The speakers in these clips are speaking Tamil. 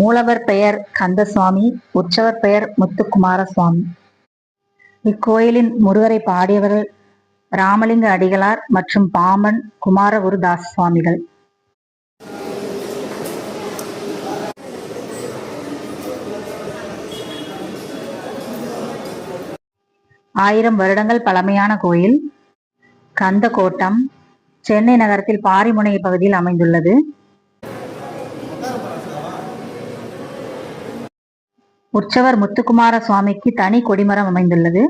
மூலவர் பெயர் கந்தசுவாமி, உற்சவர் பெயர் முத்துக்குமார சுவாமி. இக்கோயிலின் முருகரை பாடியவர்கள் ராமலிங்க அடிகளார் மற்றும் பாம்பன் குமாரகுருதாஸ் சுவாமிகள். ஆயிரம் வருடங்கள் பழமையான கோயில். கந்த கோட்டம் சென்னை நகரத்தில் பாரிமுனை பகுதியில் அமைந்துள்ளது. உற்சவர் முத்துக்குமார சுவாமிக்கு தனி கொடிமரம் அமைந்துள்ளது.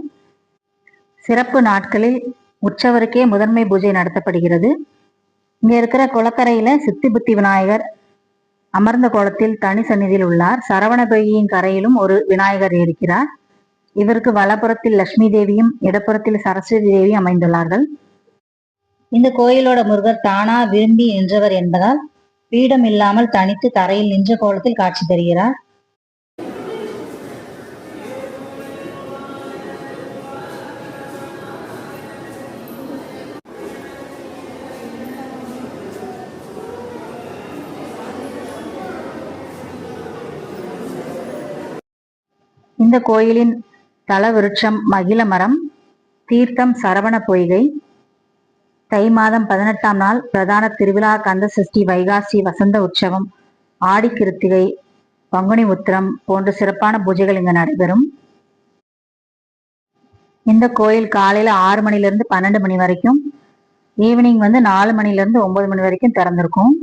சிறப்பு நாட்களில் உற்சவருக்கே முதன்மை பூஜை நடத்தப்படுகிறது. இங்க இருக்கிற குளக்கரையில சித்தி புத்தி விநாயகர் அமர்ந்த கோலத்தில் தனி சந்நிதியில் உள்ளார். சரவண பொய்கையின் கரையிலும் ஒரு விநாயகர் இருக்கிறார். இவருக்கு வலப்புறத்தில் லட்சுமி தேவியும் இடப்புறத்தில் சரஸ்வதி தேவியும் அமைந்துள்ளார்கள். இந்த கோயிலோட முருகர் தானா விரும்பி நின்றவர் என்பதால் பீடம் இல்லாமல் தனித்து தரையில் நின்ற கோலத்தில் காட்சி தருகிறார். இந்த கோயிலின் தல விருட்சம் மகிழ மரம். தீர்த்தம் சரவண பொய்கை. தை மாதம் 18ஆம் நாள் பிரதான திருவிழா கந்த சஷ்டி, வைகாசி வசந்த உற்சவம், ஆடி கிருத்திகை, பங்குனி உத்திரம் போன்ற சிறப்பான பூஜைகள் இங்கு நடைபெறும். இந்த கோயில் காலையில 6 மணிலிருந்து 12 மணி வரைக்கும், ஈவினிங் 4 மணிலிருந்து 9 மணி வரைக்கும் திறந்திருக்கும்.